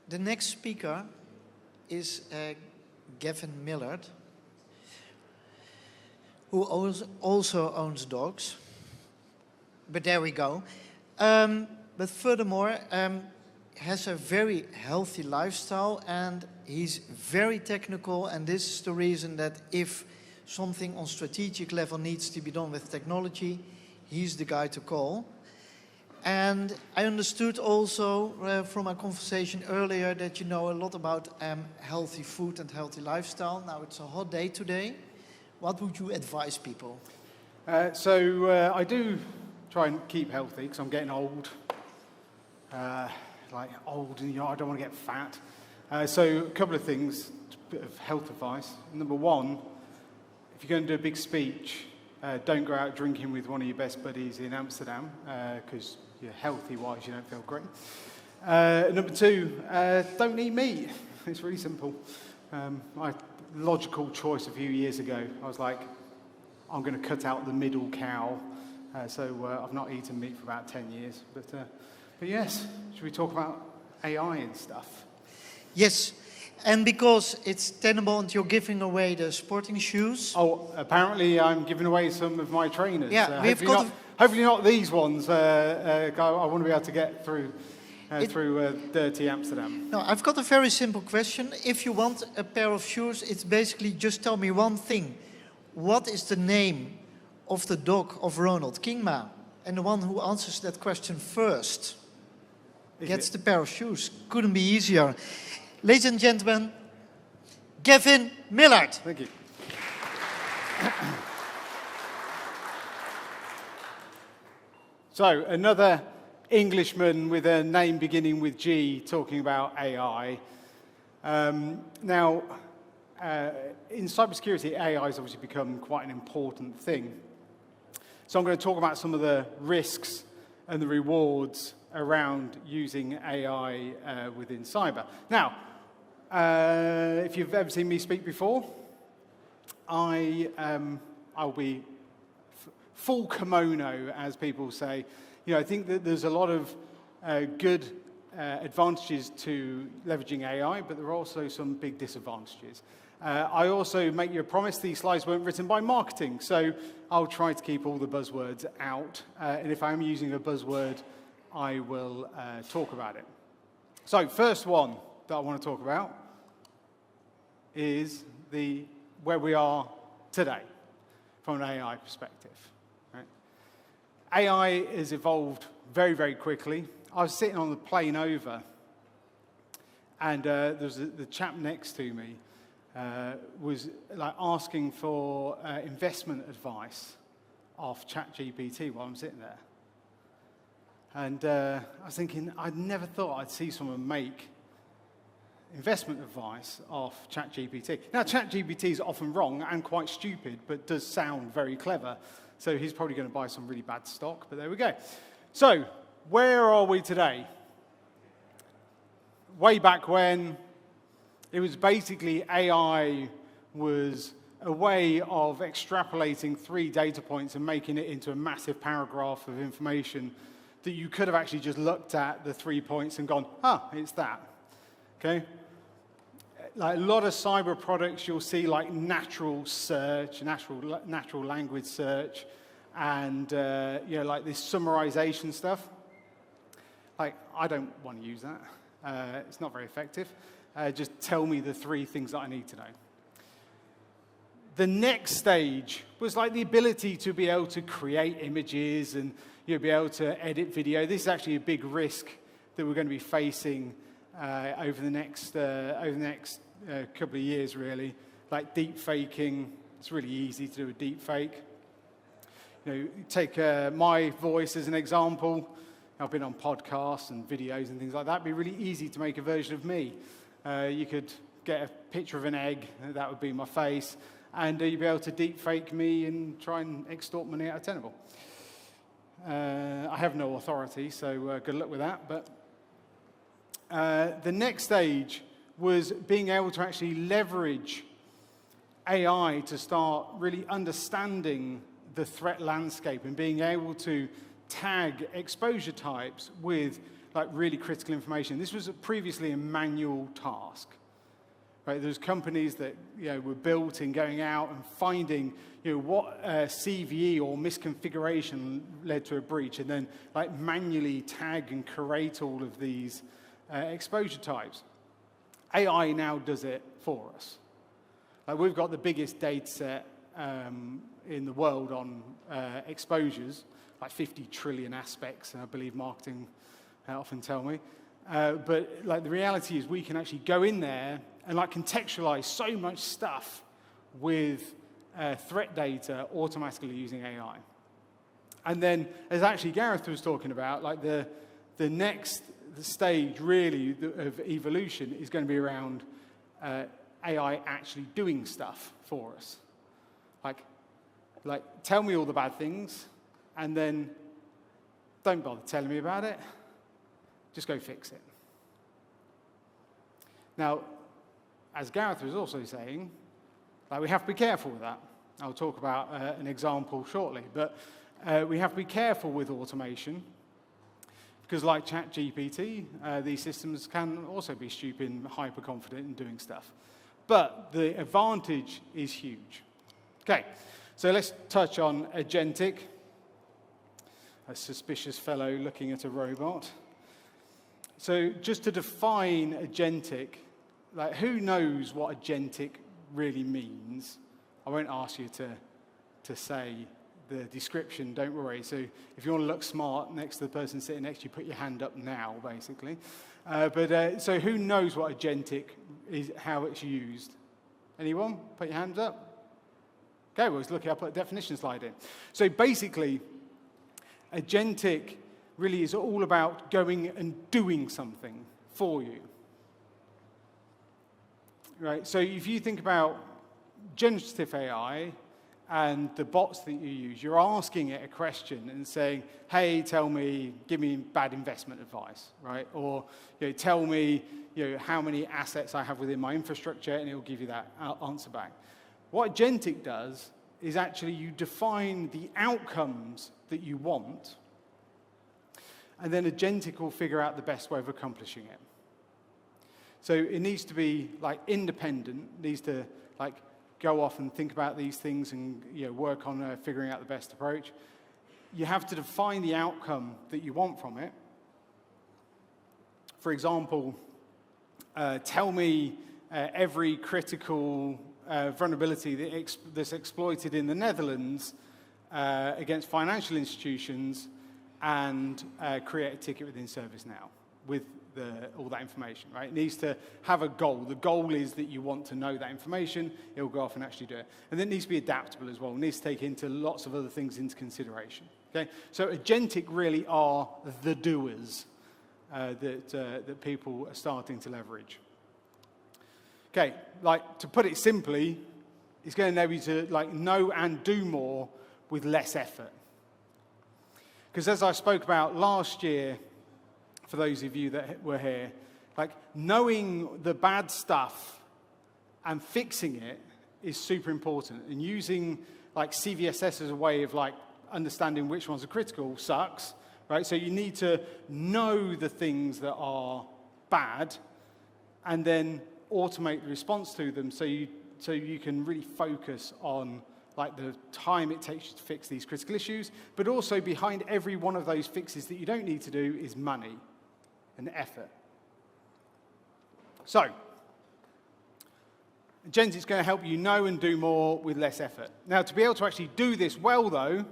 The next speaker is Gavin Millard, who also owns dogs. But there we go. But furthermore, has a very healthy lifestyle, and he's very technical, and this is the reason that if something on strategic level needs to be done with technology, he's the guy to call. And I understood also from our conversation earlier that you know a lot about healthy food and healthy lifestyle. Now it's a hot day today. What would you advise people? I do try and keep healthy because I'm getting old. Old, and I don't want to get fat. So a couple of things, a bit of health advice. Number one, if you're going to do a big speech, don't go out drinking with one of your best buddies in Amsterdam because you're healthy-wise, you don't feel great. Number two, don't eat meat. It's really simple. My logical choice a few years ago, I was like, I'm going to cut out the middle cow. I've not eaten meat for about 10 years. But yes, should we talk about AI and stuff? Yes, and because it's Tenable and you're giving away the sporting shoes. Oh, apparently I'm giving away some of my trainers. Yeah, hopefully not these ones. I want to be able to get through dirty Amsterdam. No, I've got a very simple question. If you want a pair of shoes, it's basically just tell me one thing. What is the name of the dog of Ronald Kingma? And the one who answers that question first gets the pair of shoes. Couldn't be easier. Ladies and gentlemen, Gavin Millard. Thank you. So, another Englishman with a name beginning with G talking about AI. In cybersecurity, AI has obviously become quite an important thing. So I'm going to talk about some of the risks and the rewards around using AI within cyber. Now, if you've ever seen me speak before, I'll be full kimono, as people say. You know, I think that there's a lot of good advantages to leveraging AI, but there are also some big disadvantages. I also make you a promise, these slides weren't written by marketing, so I'll try to keep all the buzzwords out. And if I'm using a buzzword, I will talk about it. So, first one that I want to talk about is where we are today from an AI perspective. Right? AI has evolved very, very quickly. I was sitting on the plane over, and there was the chap next to me was like asking for investment advice off ChatGPT while I'm sitting there. And I was thinking, I'd never thought I'd see someone make investment advice off ChatGPT. Now, ChatGPT is often wrong and quite stupid, but does sound very clever. So he's probably going to buy some really bad stock, but there we go. So, where are we today? Way back when, it was basically AI was a way of extrapolating 3 data points and making it into a massive paragraph of information that you could have actually just looked at the 3 points and gone, it's that. Okay? Like a lot of cyber products, you'll see like natural search, natural language search, and like this summarization stuff. Like, I don't want to use that. It's not very effective. Just tell me the 3 things that I need to know. The next stage was like the ability to be able to create images and be able to edit video. This is actually a big risk that we're going to be facing over the next couple of years, really. Like deep faking, it's really easy to do a deep fake. Take my voice as an example. I've been on podcasts and videos and things like that. It'd be really easy to make a version of me. You could get a picture of an egg, that would be my face, and you'd be able to deep fake me and try and extort money out of Tenable. I have no authority, so good luck with that. But the next stage was being able to actually leverage AI to start really understanding the threat landscape and being able to tag exposure types with like really critical information. This was previously a manual task. Right? There's companies that were built in going out and finding what CVE or misconfiguration led to a breach, and then like manually tag and curate all of these exposure types. AI now does it for us. Like we've got the biggest data set in the world on exposures, like 50 trillion aspects, I believe marketing often tell me. But like the reality is we can actually go in there and like contextualize so much stuff with threat data automatically using AI. And then, as actually Gareth was talking about, like the next stage really of evolution is going to be around AI actually doing stuff for us. Like tell me all the bad things, and then don't bother telling me about it. Just go fix it. Now, as Gareth was also saying, like we have to be careful with that. I'll talk about an example shortly, but we have to be careful with automation because like ChatGPT, these systems can also be stupid and hyper-confident in doing stuff. But the advantage is huge. Okay, so let's touch on agentic. A suspicious fellow looking at a robot. So just to define agentic, like who knows what agentic really means? I won't ask you to say the description, don't worry. So if you want to look smart next to the person sitting next to you, put your hand up now, basically. So who knows what agentic is, how it's used? Anyone? Put your hands up. Okay, well, it's lucky I put a definition slide in. So basically, agentic really is all about going and doing something for you. Right? So if you think about generative AI and the bots that you use, you're asking it a question and saying, hey, give me bad investment advice, right? Or tell me how many assets I have within my infrastructure, and it'll give you that answer back. What agentic does is actually you define the outcomes that you want, and then agentic will figure out the best way of accomplishing it. So it needs to be like independent, needs to like go off and think about these things and work on figuring out the best approach. You have to define the outcome that you want from it. For example, tell me every critical vulnerability that's exploited in the Netherlands against financial institutions, and create a ticket within ServiceNow with all that information, right? It needs to have a goal. The goal is that you want to know that information. It will go off and actually do it. And then it needs to be adaptable as well. It needs to take into lots of other things into consideration, okay? So agentic really are the doers that people are starting to leverage. Okay, like to put it simply, it's going to enable you to like know and do more with less effort. Because as I spoke about last year, for those of you that were here, like knowing the bad stuff and fixing it is super important. And using like CVSS as a way of like understanding which ones are critical sucks, right? So you need to know the things that are bad and then automate the response to them so you can really focus on like the time it takes you to fix these critical issues, but also behind every one of those fixes that you don't need to do is money and effort. So, agentic is going to help you know and do more with less effort. Now, to be able to actually do this well, though,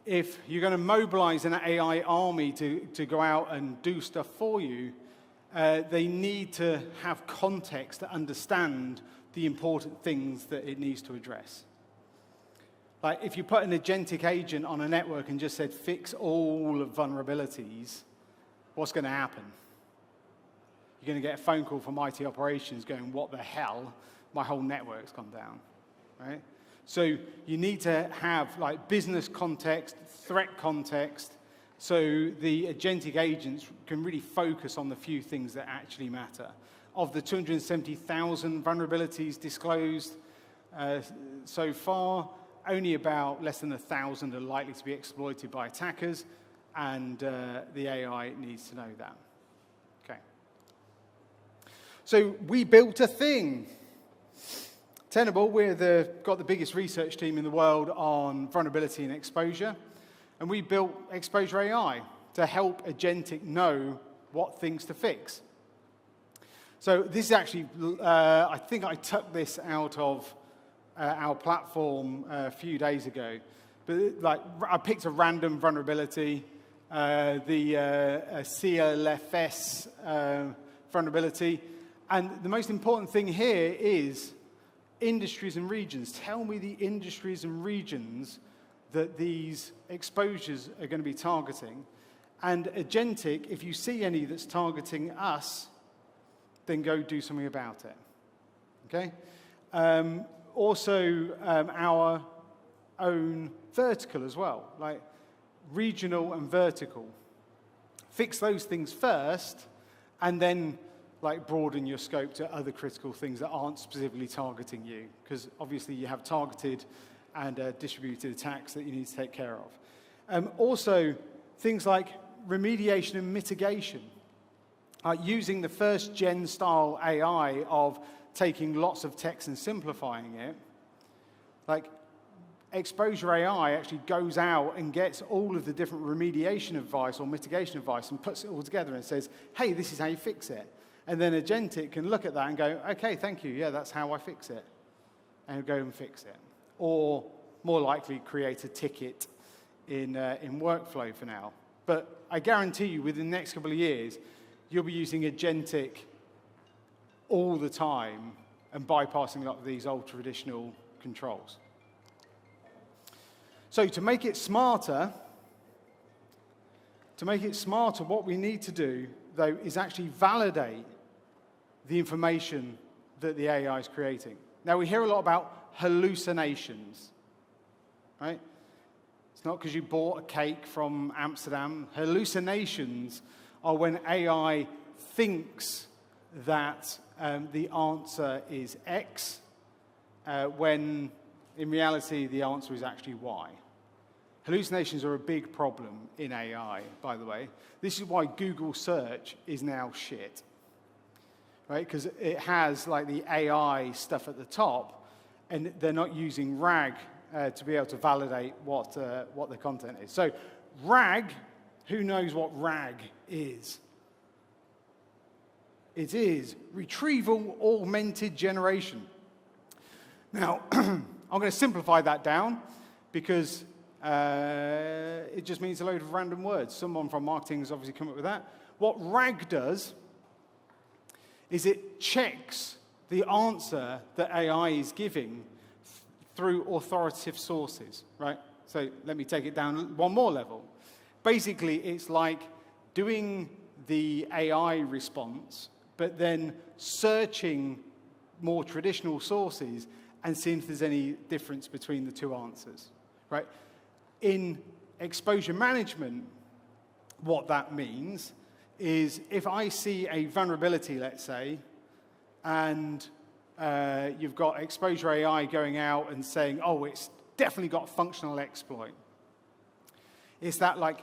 if you're going to mobilize an AI army to go out and do stuff for you, they need to have context to understand the important things that it needs to address. Like if you put an agentic agent on a network and just said, fix all of vulnerabilities, what's going to happen? You're going to get a phone call from IT operations going, what the hell? My whole network's gone down, right? So you need to have like business context, threat context, so the agentic agents can really focus on the few things that actually matter. Of the 270,000 vulnerabilities disclosed so far, only about less than 1,000 are likely to be exploited by attackers. and the AI needs to know that. Okay. So we built a thing. Tenable, got the biggest research team in the world on vulnerability and exposure, and we built Exposure AI to help agentic know what things to fix. So this is actually, I think I took this out of our platform a few days ago. But like, I picked a random vulnerability, the CLFS vulnerability. And the most important thing here is industries and regions. Tell me the industries and regions that these exposures are going to be targeting. And agentic, if you see any that's targeting us, then go do something about it. Okay? Also, our own vertical as well, like regional and vertical. Fix those things first, and then like broaden your scope to other critical things that aren't specifically targeting you, because obviously you have targeted and distributed attacks that you need to take care of. Also, things like remediation and mitigation. Using the first-gen style AI of taking lots of text and simplifying it, like Exposure AI actually goes out and gets all of the different remediation advice or mitigation advice and puts it all together and says, hey, this is how you fix it. And then agentic can look at that and go, okay, thank you, yeah, that's how I fix it. And go and fix it. Or more likely create a ticket in workflow for now. But I guarantee you within the next couple of years, you'll be using agentic all the time and bypassing a lot of these old traditional controls. So to make it smarter, what we need to do, though, is actually validate the information that the AI is creating. Now, we hear a lot about hallucinations, right? It's not because you bought a cake from Amsterdam. Hallucinations are when AI thinks that the answer is X, when in reality the answer is actually Y. Hallucinations are a big problem in AI, by the way. This is why Google search is now shit, right? Because it has like the AI stuff at the top, and they're not using RAG to be able to validate what the content is. So RAG, who knows what RAG is? It is retrieval augmented generation. Now, I'm going to simplify that down because it just means a load of random words. Someone from marketing has obviously come up with that. What RAG does is it checks the answer that AI is giving through authoritative sources, right? So let me take it down one more level. Basically, it's like doing the AI response, but then searching more traditional sources and seeing if there's any difference between the two answers, right? In exposure management, what that means is if I see a vulnerability, let's say, and you've got Exposure AI going out and saying, oh, it's definitely got a functional exploit. It's that like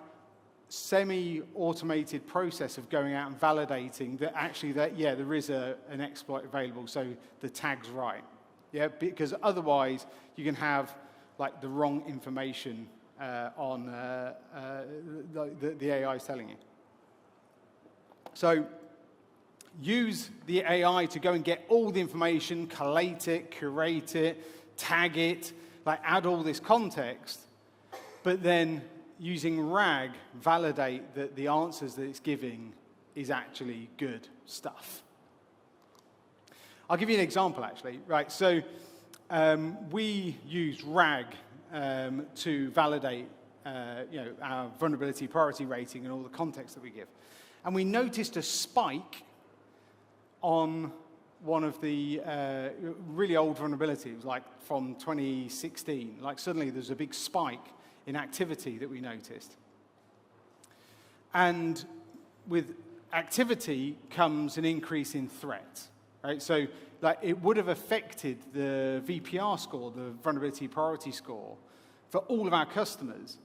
semi-automated process of going out and validating that actually that, yeah, there is an exploit available, so the tag's right. Yeah, because otherwise you can have like the wrong information on the AI is telling you. So use the AI to go and get all the information, collate it, curate it, tag it, like add all this context, but then using RAG, validate that the answers that it's giving is actually good stuff. I'll give you an example, actually. Right, so we use RAG to validate our vulnerability priority rating and all the context that we give. And we noticed a spike on one of the really old vulnerabilities, like from 2016. Like suddenly there's a big spike in activity that we noticed. And with activity comes an increase in threat, right? So like it would have affected the VPR score, the vulnerability priority score, for all of our customers.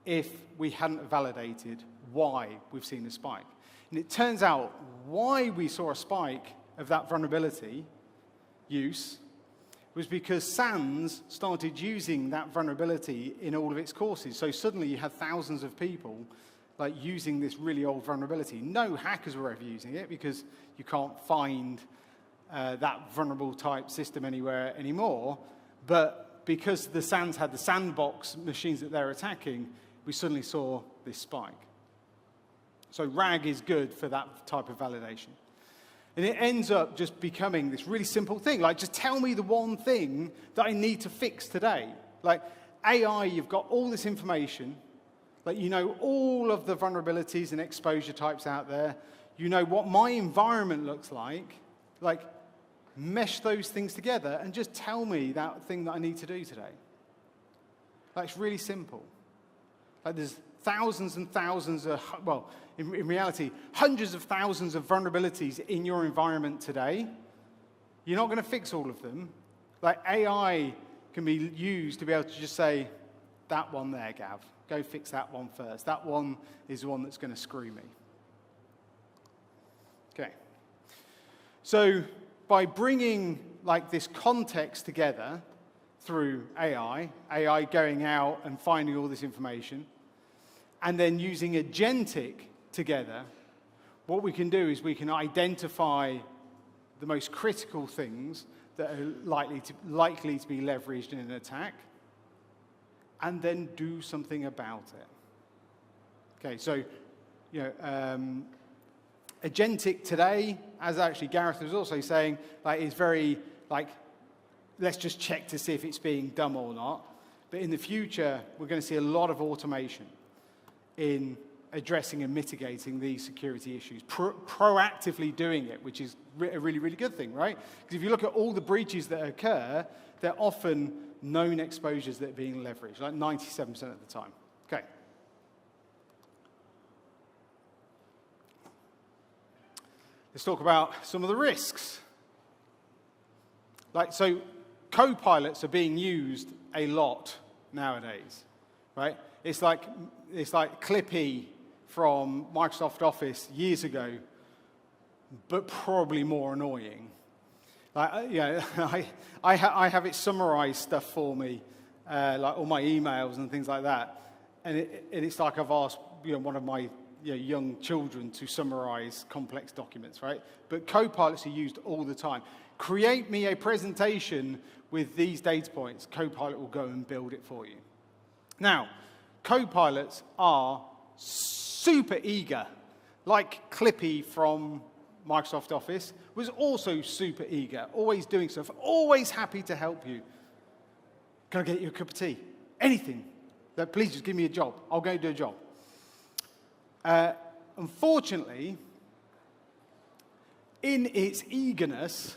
if we hadn't validated why we've seen a spike. And it turns out why we saw a spike of that vulnerability use was because SANS started using that vulnerability in all of its courses. So suddenly you had thousands of people like using this really old vulnerability. No hackers were ever using it because you can't find that vulnerable type system anywhere anymore. But because the SANS had the sandbox machines that they're attacking, we suddenly saw this spike. So RAG is good for that type of validation. And it ends up just becoming this really simple thing. Like, just tell me the one thing that I need to fix today. Like, AI, you've got all this information. Like, you know all of the vulnerabilities and exposure types out there. You know what my environment looks like. Like, mesh those things together and just tell me that thing that I need to do today. Like, it's really simple. Like, there's thousands and thousands of, well, in reality, hundreds of thousands of vulnerabilities in your environment today. You're not going to fix all of them. Like, AI can be used to be able to just say, that one there, Gav, go fix that one first. That one is the one that's going to screw me. Okay. So by bringing like this context together through AI going out and finding all this information, and then using agentic together, what we can do is we can identify the most critical things that are likely to be leveraged in an attack, and then do something about it. Okay, so agentic today, as actually Gareth was also saying, like, is very like, let's just check to see if it's being dumb or not. But in the future, we're going to see a lot of automation in addressing and mitigating these security issues, proactively doing it, which is a really, really good thing, right? Because if you look at all the breaches that occur, they're often known exposures that are being leveraged, like 97% of the time. Okay. Let's talk about some of the risks. Like, so co-pilots are being used a lot nowadays, right? It's like Clippy from Microsoft Office years ago, but probably more annoying. Like, I have it summarize stuff for me, like all my emails and things like that, and it's like I've asked one of my young children to summarize complex documents, right? But co-pilots are used all the time. Create me a presentation with these data points. Copilot will go and build it for you. Now, co-pilots are super eager, like Clippy from Microsoft Office was also super eager, always doing stuff, always happy to help you. Can I get you a cup of tea? Anything. Please just give me a job. I'll go do a job. Unfortunately, in its eagerness,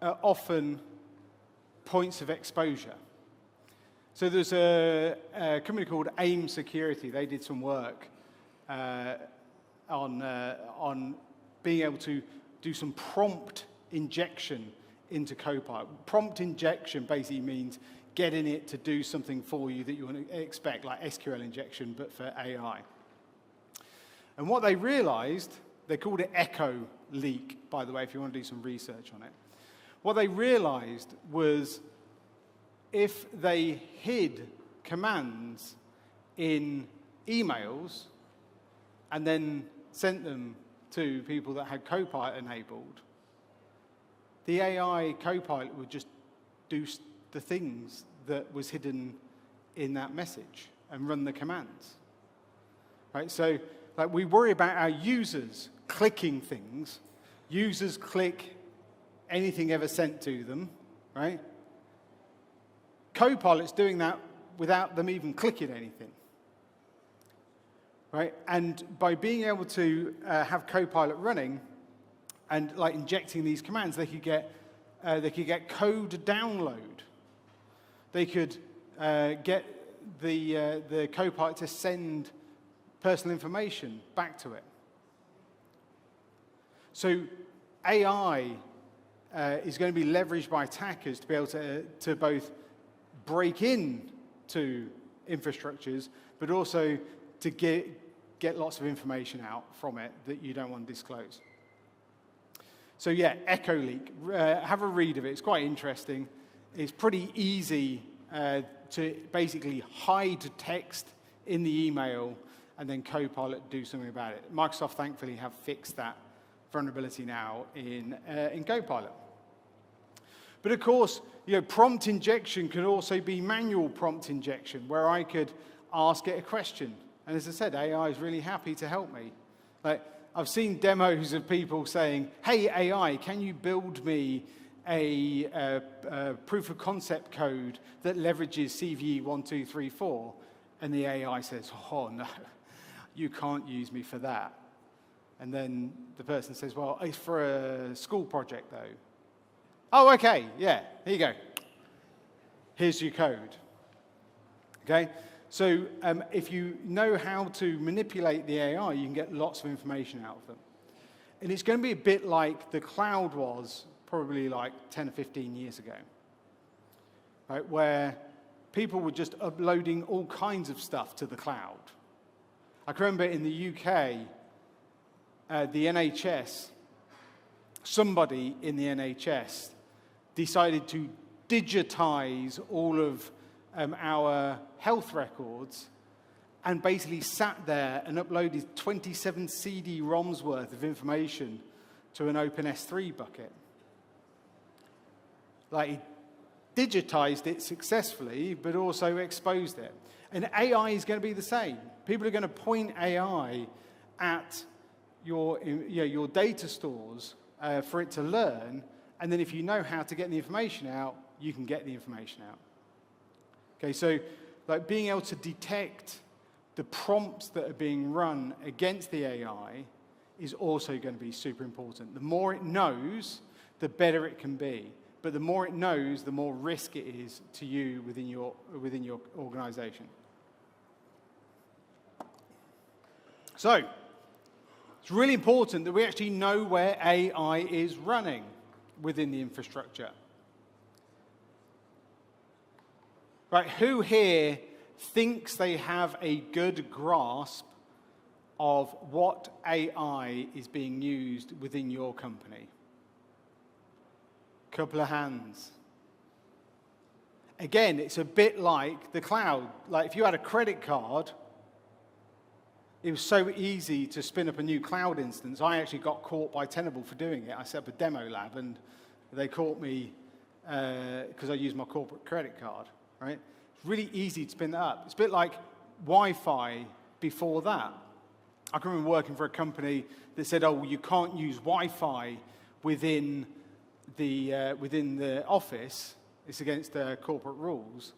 often points of exposure. So there's a company called AIM Security. They did some work on being able to do some prompt injection into Copilot. Prompt injection basically means getting it to do something for you that you want to expect, like SQL injection, but for AI. And what they realized, they called it Echo Leak, by the way, if you want to do some research on it. What they realized was if they hid commands in emails and then sent them to people that had Copilot enabled, the AI Copilot would just do the things that was hidden in that message and run the commands. Right? So, like, we worry about our users clicking things. Users click anything ever sent to them, right? Copilot's doing that without them even clicking anything, right? And by being able to have Copilot running and like injecting these commands, they could get code download. They could get the Copilot to send personal information back to it. So AI is going to be leveraged by attackers to be able to both break in to infrastructures, but also to get lots of information out from it that you don't want to disclose. So yeah, Echo Leak. Have a read of it. It's quite interesting. It's pretty easy to basically hide text in the email and then Copilot do something about it. Microsoft, thankfully, have fixed that vulnerability now in Copilot. But of course, prompt injection could also be manual prompt injection, where I could ask it a question. And as I said, AI is really happy to help me. Like, I've seen demos of people saying, hey, AI, can you build me a proof of concept code that leverages CVE 1234? And the AI says, oh, no, you can't use me for that. And then the person says, well, it's for a school project, though. Oh, okay, yeah, here you go. Here's your code. Okay? So if you know how to manipulate the AI, you can get lots of information out of them. And it's going to be a bit like the cloud was probably like 10 or 15 years ago, right, where people were just uploading all kinds of stuff to the cloud. I can remember in the UK, the NHS, somebody in the NHS decided to digitize all of our health records and basically sat there and uploaded 27 CD-ROMs worth of information to an open S3 bucket. Like, he digitized it successfully, but also exposed it. And AI is going to be the same. People are going to point AI at your data stores for it to learn, and then if you know how to get the information out, you can get the information out. Okay, so like being able to detect the prompts that are being run against the AI is also going to be super important. The more it knows, the better it can be. But the more it knows, the more risk it is to you within your organization. So, it's really important that we actually know where AI is running within the infrastructure. Right, who here thinks they have a good grasp of what AI is being used within your company? Couple of hands. Again, it's a bit like the cloud. Like if you had a credit card, it was so easy to spin up a new cloud instance. I actually got caught by Tenable for doing it. I set up a demo lab and they caught me because I used my corporate credit card, right? It's really easy to spin that up. It's a bit like Wi-Fi before that. I can remember working for a company that said, oh, well, you can't use Wi-Fi within the office. It's against corporate rules.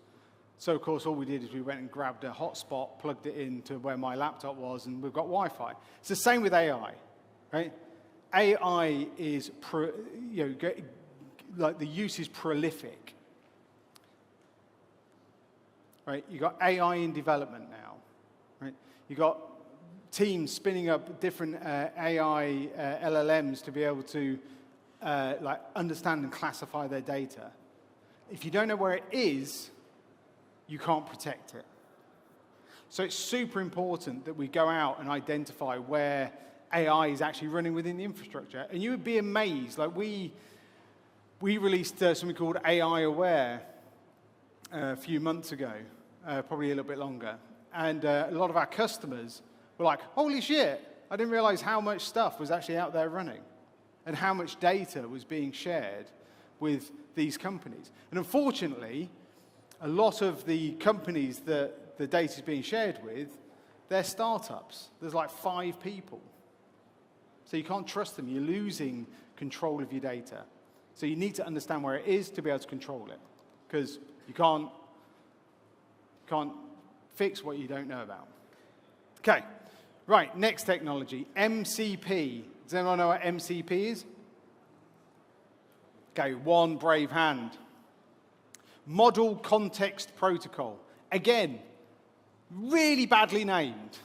So, of course, all we did is we went and grabbed a hotspot, plugged it into where my laptop was, and we've got Wi-Fi. It's the same with AI, right? AI is, like the use is prolific, right? You've got AI in development now, right? You've got teams spinning up different AI LLMs to be able to like understand and classify their data. If you don't know where it is, you can't protect it. So it's super important that we go out and identify where AI is actually running within the infrastructure. And you would be amazed. Like we released something called AI Aware a few months ago, probably a little bit longer. And a lot of our customers were like, holy shit, I didn't realize how much stuff was actually out there running and how much data was being shared with these companies. And unfortunately, a lot of the companies that the data is being shared with, they're startups. There's like 5 people. So you can't trust them. You're losing control of your data. So you need to understand where it is to be able to control it. Because you can't fix what you don't know about. Okay, right, next technology, MCP. Does anyone know what MCP is? Okay, one brave hand. Model Context Protocol. Again, really badly named.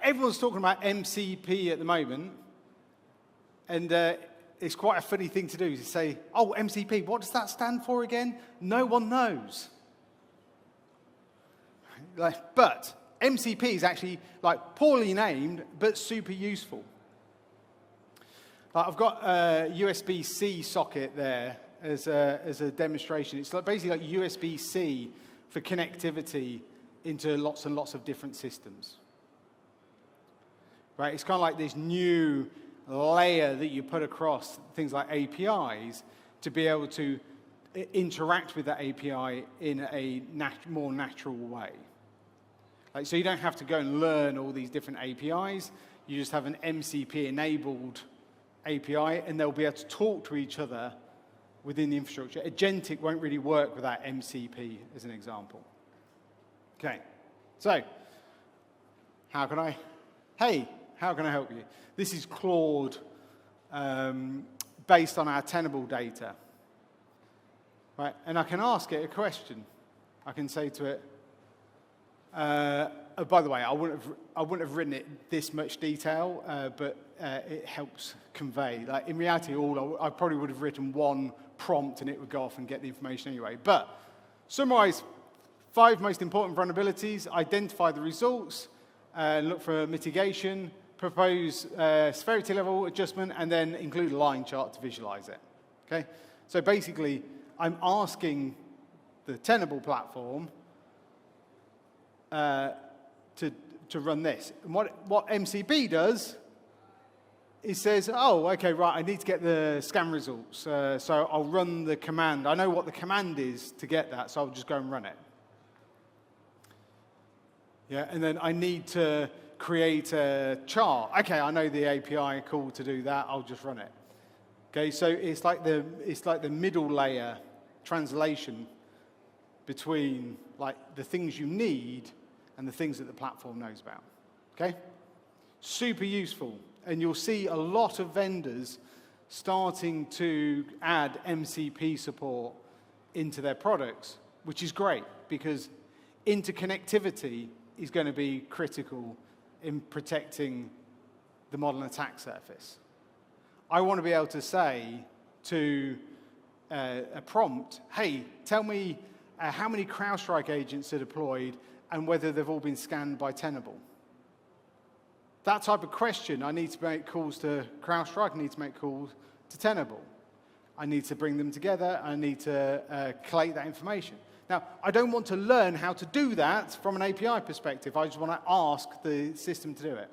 Everyone's talking about MCP at the moment, and it's quite a funny thing to do to say, oh, MCP, what does that stand for again? No one knows. But MCP is actually like poorly named, but super useful. I've got a USB-C socket there as a demonstration. It's like basically like USB-C for connectivity into lots and lots of different systems. Right? It's kind of like this new layer that you put across things like APIs to be able to interact with that API in a more natural way. Like, so you don't have to go and learn all these different APIs. You just have an MCP-enabled API, and they'll be able to talk to each other within the infrastructure. Agentic won't really work without MCP, as an example. Okay, so how can I help you? This is Claude based on our Tenable data. Right, and I can ask it a question. I can say to it, oh, by the way, I wouldn't have written it this much detail, but it helps convey. Like in reality, I probably would have written one prompt and it would go off and get the information anyway. But summarize 5 most important vulnerabilities, identify the results, look for mitigation, propose severity level adjustment, and then include a line chart to visualize it. Okay? So basically, I'm asking the Tenable platform to run this. And what MCP does is says, oh, okay, right, I need to get the scan results. So I'll run the command. I know what the command is to get that, so I'll just go and run it. Yeah, and then I need to create a chart. Okay, I know the API call to do that. I'll just run it. Okay, so it's like the middle layer translation between like the things you need and the things that the platform knows about. Okay? Super useful. And you'll see a lot of vendors starting to add MCP support into their products, which is great because interconnectivity is going to be critical in protecting the modern attack surface. I want to be able to say to a prompt, hey, tell me how many CrowdStrike agents are deployed and whether they've all been scanned by Tenable. That type of question, I need to make calls to CrowdStrike, I need to make calls to Tenable. I need to bring them together, I need to collate that information. Now, I don't want to learn how to do that from an API perspective, I just want to ask the system to do it.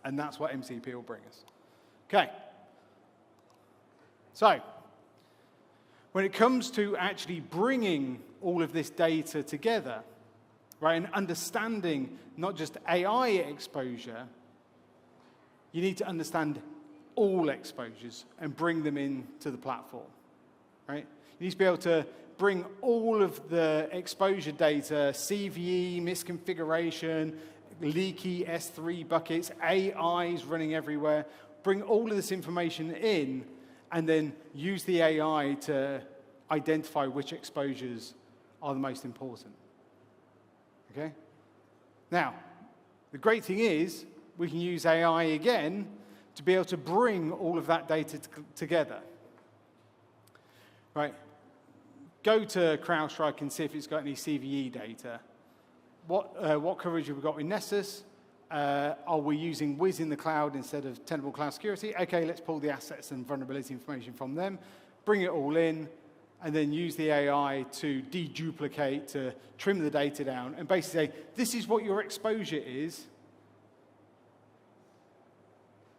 And that's what MCP will bring us. Okay. So, when it comes to actually bringing all of this data together, right, and understanding not just AI exposure, you need to understand all exposures and bring them into the platform, right? You need to be able to bring all of the exposure data, CVE, misconfiguration, leaky S3 buckets, AIs running everywhere, bring all of this information in and then use the AI to identify which exposures are the most important. Okay? Now, the great thing is we can use AI again to be able to bring all of that data together. Right? Go to CrowdStrike and see if it's got any CVE data. What coverage have we got with Nessus? Are we using Wiz in the cloud instead of Tenable Cloud Security? Okay, let's pull the assets and vulnerability information from them, bring it all in, and then use the AI to deduplicate, to trim the data down, and basically say, this is what your exposure is,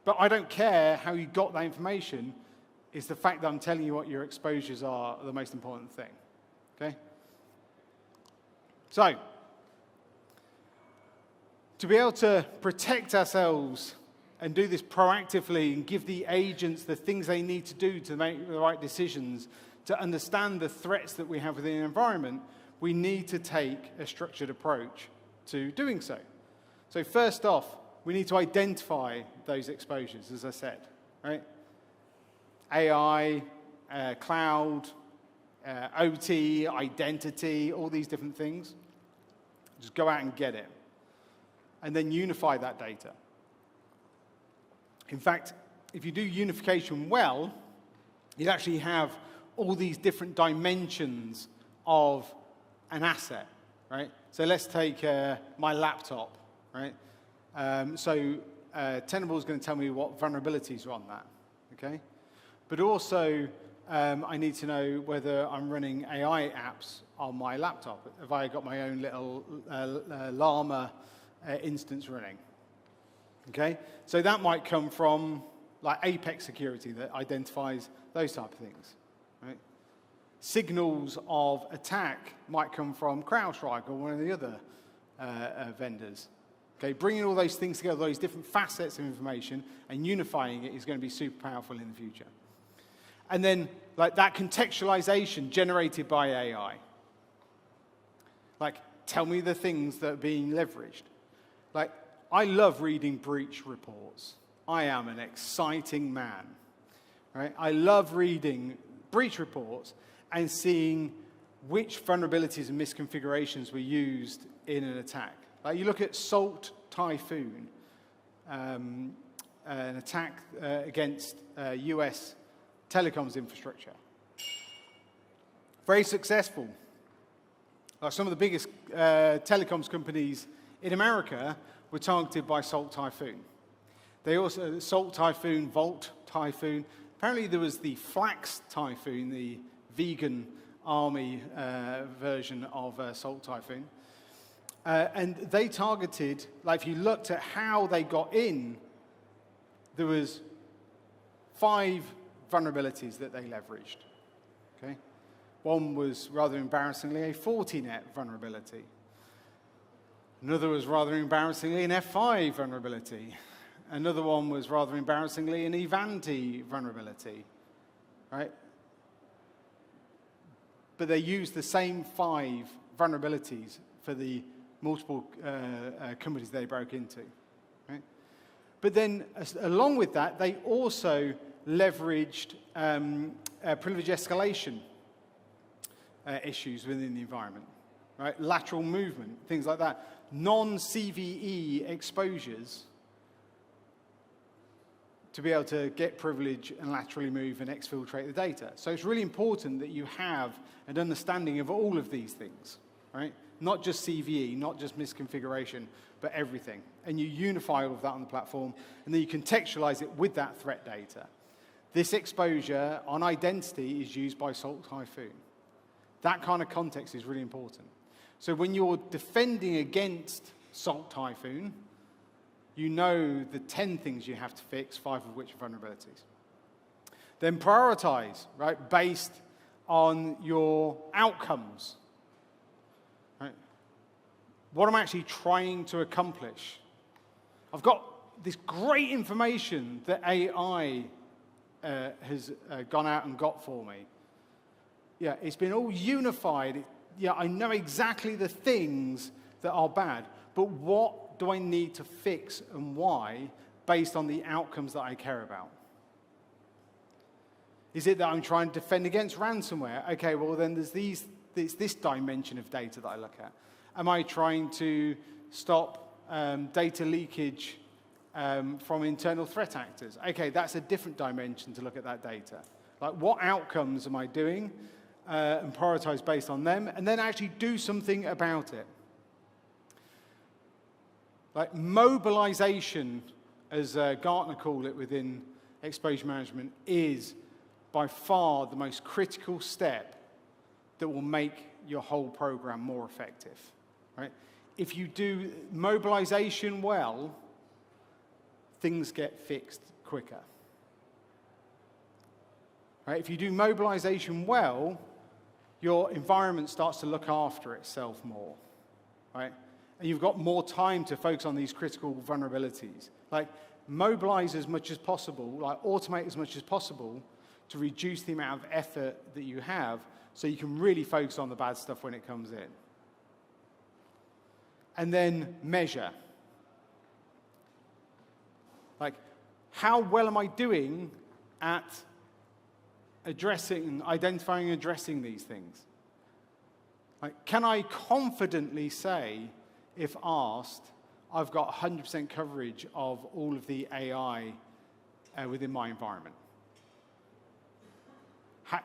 but I don't care how you got that information. It's the fact that I'm telling you what your exposures are the most important thing. Okay? So, to be able to protect ourselves and do this proactively and give the agents the things they need to do to make the right decisions, to understand the threats that we have within the environment, we need to take a structured approach to doing so. So first off, we need to identify those exposures, as I said, right? AI, cloud, OT, identity, all these different things. Just go out and get it. And then unify that data. In fact, if you do unification well, you'd actually have all these different dimensions of an asset. right? So let's take my laptop, right? Tenable is going to tell me what vulnerabilities are on that, okay? But also, I need to know whether I'm running AI apps on my laptop. Have I got my own little Llama instance running? Okay, so that might come from like Apex security that identifies those type of things, right? Signals of attack might come from CrowdStrike or one of the other vendors. Okay, bringing all those things together, those different facets of information, and unifying it is going to be super powerful in the future. And then, like that contextualization generated by AI. Like, tell me the things that are being leveraged. Like, I love reading breach reports. I am an exciting man, right? I love reading breach reports and seeing which vulnerabilities and misconfigurations were used in an attack. Like, you look at Salt Typhoon, an attack against US telecoms infrastructure. Very successful. Like some of the biggest telecoms companies in America were targeted by Salt Typhoon. They also, Salt Typhoon, Volt Typhoon. Apparently there was the Flax Typhoon, the vegan army version of Salt Typhoon. And they targeted, like if you looked at how they got in, there was 5 vulnerabilities that they leveraged, okay? One was, rather embarrassingly, a Fortinet vulnerability. Another was, rather embarrassingly, an F5 vulnerability. Another one was, rather embarrassingly, an Ivanti vulnerability, right? But they used the same 5 vulnerabilities for the multiple companies they broke into, right? But then, along with that, they also leveraged privilege escalation issues within the environment, right? Lateral movement, things like that. Non-CVE exposures to be able to get privilege and laterally move and exfiltrate the data. So it's really important that you have an understanding of all of these things, right? Not just CVE, not just misconfiguration, but everything. And you unify all of that on the platform, and then you contextualize it with that threat data. This exposure on identity is used by Salt Typhoon. That kind of context is really important. So when you're defending against Salt Typhoon, you know the 10 things you have to fix, 5 of which are vulnerabilities. Then prioritize, right, based on your outcomes. Right? What am I actually trying to accomplish? I've got this great information that AI has gone out and got for me. Yeah, it's been all unified. Yeah, I know exactly the things that are bad, but what do I need to fix and why based on the outcomes that I care about? Is it that I'm trying to defend against ransomware? Okay, well then there's this dimension of data that I look at. Am I trying to stop data leakage from internal threat actors? Okay, that's a different dimension to look at that data. Like, what outcomes am I doing? And prioritize based on them, and then actually do something about it. Like mobilization, as Gartner called it within exposure management, is by far the most critical step that will make your whole program more effective. Right? If you do mobilization well, things get fixed quicker. Right? If you do mobilization well, your environment starts to look after itself more, right? And you've got more time to focus on these critical vulnerabilities. Like, mobilize as much as possible, like automate as much as possible to reduce the amount of effort that you have so you can really focus on the bad stuff when it comes in. And then measure. Like, how well am I doing at identifying and addressing these things? Like, can I confidently say, if asked, I've got 100% coverage of all of the AI within my environment?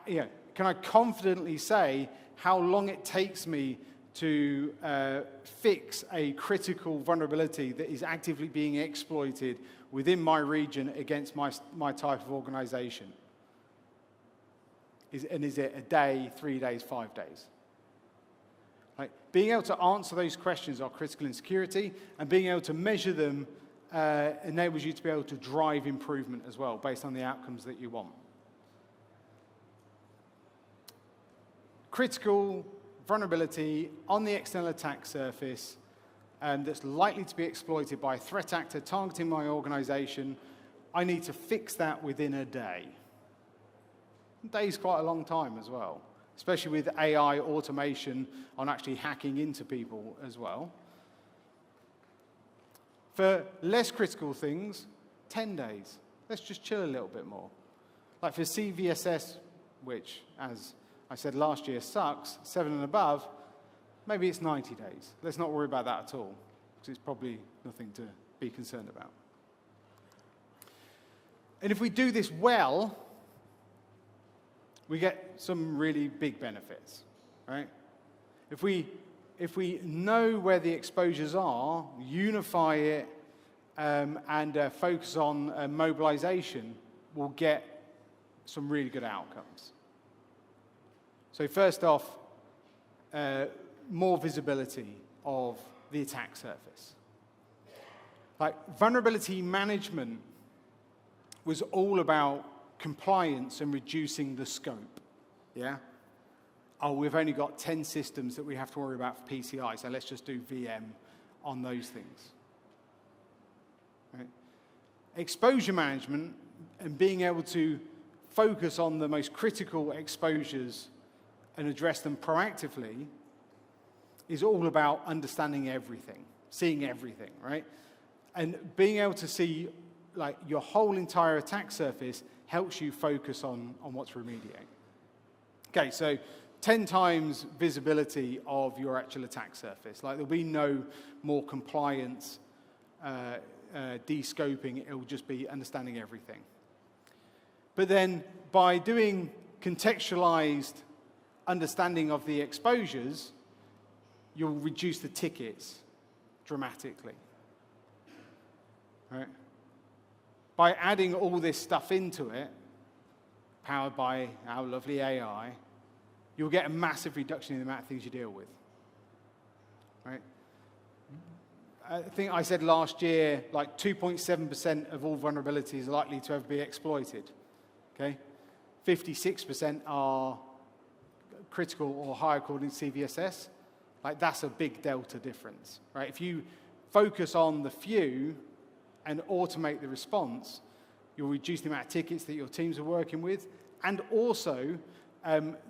Can I confidently say how long it takes me to fix a critical vulnerability that is actively being exploited within my region against my type of organization? Is it a day, 3 days, 5 days? Right? Being able to answer those questions are critical in security, and being able to measure them enables you to be able to drive improvement as well, based on the outcomes that you want. Critical vulnerability on the external attack surface that's likely to be exploited by a threat actor targeting my organization. I need to fix that within a day. A day is quite a long time as well, especially with AI automation on actually hacking into people as well. For less critical things, 10 days. Let's just chill a little bit more. Like for CVSS, which, as I said last year, sucks, 7 and above, maybe it's 90 days. Let's not worry about that at all, because it's probably nothing to be concerned about. And if we do this well, we get some really big benefits, right? If we know where the exposures are, unify it, and focus on mobilization, we'll get some really good outcomes. So first off, more visibility of the attack surface. Like, vulnerability management was all about compliance and reducing the scope, yeah? Oh, we've only got 10 systems that we have to worry about for PCI, so let's just do VM on those things. Right? Exposure management and being able to focus on the most critical exposures and address them proactively is all about understanding everything, seeing everything, right? And being able to see like your whole entire attack surface helps you focus on what's remediating. Okay, so 10 times visibility of your actual attack surface. Like, there'll be no more compliance, de-scoping. It'll just be understanding everything. But then by doing contextualized understanding of the exposures, you'll reduce the tickets dramatically. Right? By adding all this stuff into it, powered by our lovely AI, you'll get a massive reduction in the amount of things you deal with. Right? I think I said last year, like 2.7% of all vulnerabilities are likely to ever be exploited. Okay? 56% are critical or high according to CVSS. Like, that's a big delta difference. Right? If you focus on the few and automate the response, you'll reduce the amount of tickets that your teams are working with, and also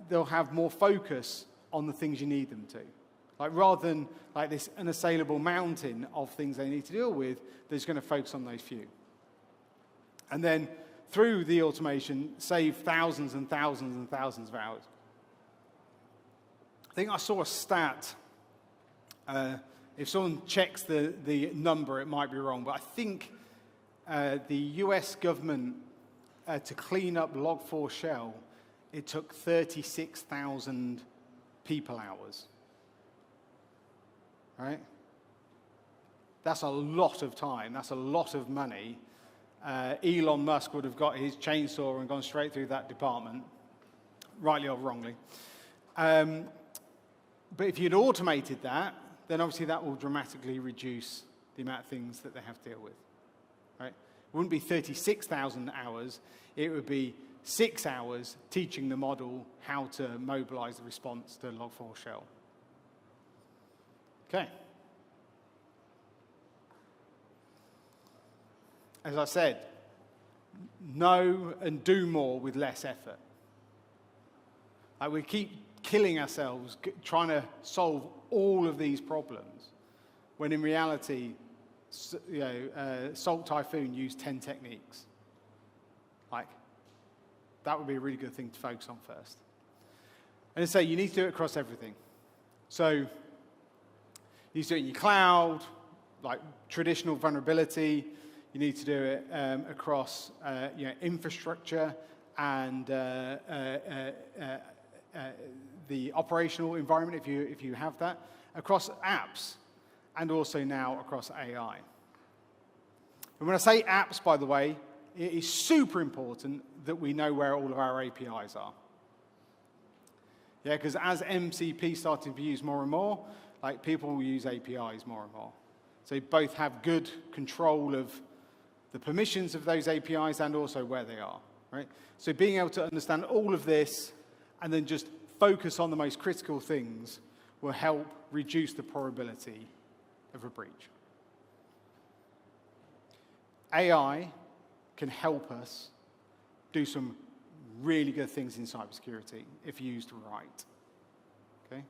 they'll have more focus on the things you need them to. Like, rather than like this unassailable mountain of things they need to deal with, they're just going to focus on those few. And then through the automation, save thousands and thousands and thousands of hours. I think I saw a stat. If someone checks the number, it might be wrong, but I think the US government, to clean up Log4Shell, it took 36,000 people hours. Right? That's a lot of time. That's a lot of money. Elon Musk would have got his chainsaw and gone straight through that department, rightly or wrongly. But if you'd automated that, then obviously that will dramatically reduce the amount of things that they have to deal with. Right? It wouldn't be 36,000 hours. It would be 6 hours teaching the model how to mobilize the response to Log4Shell. Okay. As I said, know and do more with less effort. Like, we keep killing ourselves trying to solve all of these problems, when in reality, Salt Typhoon used 10 techniques. Like, that would be a really good thing to focus on first. And so you need to do it across everything. So you need to do it in your cloud, like traditional vulnerability. You need to do it across infrastructure and the operational environment, if you have that, across apps, and also now across AI. And when I say apps, by the way, it is super important that we know where all of our APIs are. Yeah, because as MCP starting to be used more and more, like people will use APIs more and more. So you both have good control of the permissions of those APIs and also where they are, right? So being able to understand all of this and then just focus on the most critical things will help reduce the probability of a breach. AI can help us do some really good things in cybersecurity if used right. Okay?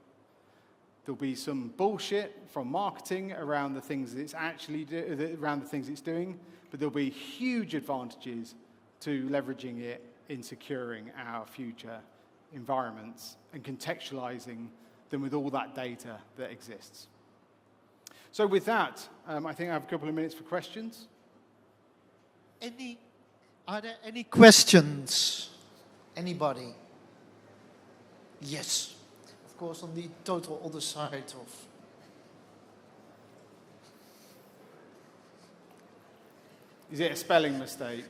There'll be some bullshit from marketing around the things it's doing, but there'll be huge advantages to leveraging it in securing our future environments and contextualizing them with all that data that exists. So with that, I think I have a couple of minutes for questions. Are there any questions? Anybody? Yes. Of course, on the total other side of... Is it a spelling mistake?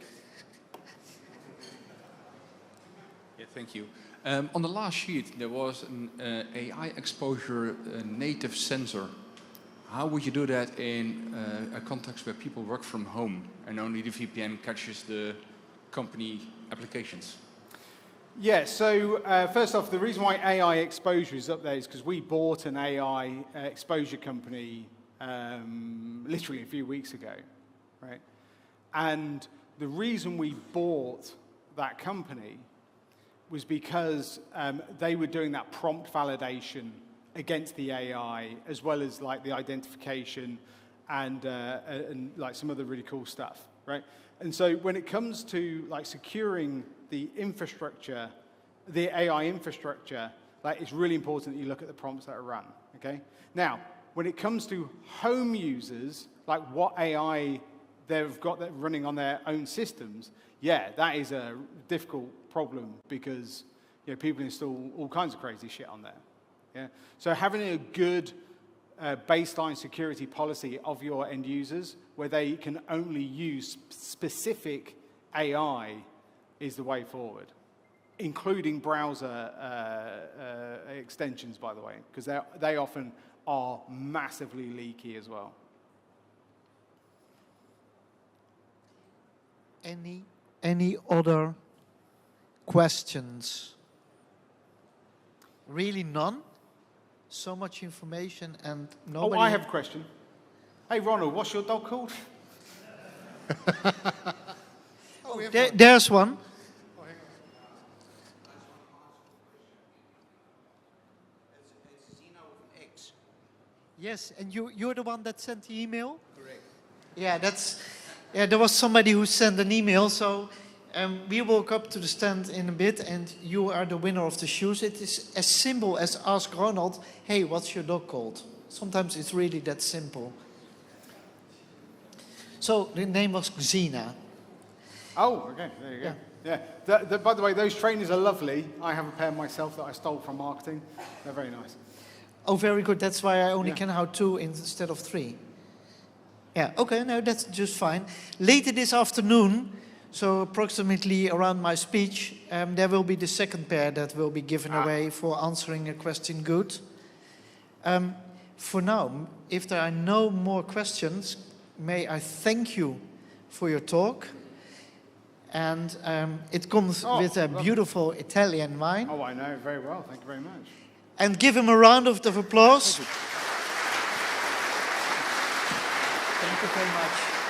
Yeah, thank you. On the last sheet, there was an AI exposure native sensor. How would you do that in a context where people work from home and only the VPN catches the company applications? Yeah, so first off, the reason why AI exposure is up there is because we bought an AI exposure company literally a few weeks ago, right? And the reason we bought that company was because they were doing that prompt validation against the AI, as well as like the identification and like some other really cool stuff, right? And so when it comes to like securing the infrastructure, the AI infrastructure, like it's really important that you look at the prompts that are run, okay? Now, when it comes to home users, like what AI they've got that running on their own systems, yeah, that is a difficult problem because people install all kinds of crazy shit on there. Yeah? So having a good baseline security policy of your end users where they can only use specific AI is the way forward, including browser extensions, by the way, because they often are massively leaky as well. Any other questions? Really none? So much information and nobody... Oh, I have a question. Hey, Ronald, what's your dog called? There's one. Oh, hang on. It's Zena with an X. Yes, and you're the one that sent the email? Correct. Yeah, there was somebody who sent an email, so we walk up to the stand in a bit and you are the winner of the shoes. It is as simple as ask Ronald, hey, what's your dog called? Sometimes it's really that simple. So the name was Xena. Oh, okay, there you go. Yeah. By the way, those trainers are lovely. I have a pair myself that I stole from marketing. They're very nice. Oh, very good. That's why I only can have 2 instead of 3. Yeah, okay, no, that's just fine. Later this afternoon, so approximately around my speech, there will be the second pair that will be given away for answering a question good. For now, if there are no more questions, may I thank you for your talk. And it comes with a beautiful Italian wine. Oh, I know very well. Thank you very much. And give him a round of applause. Thank you very much.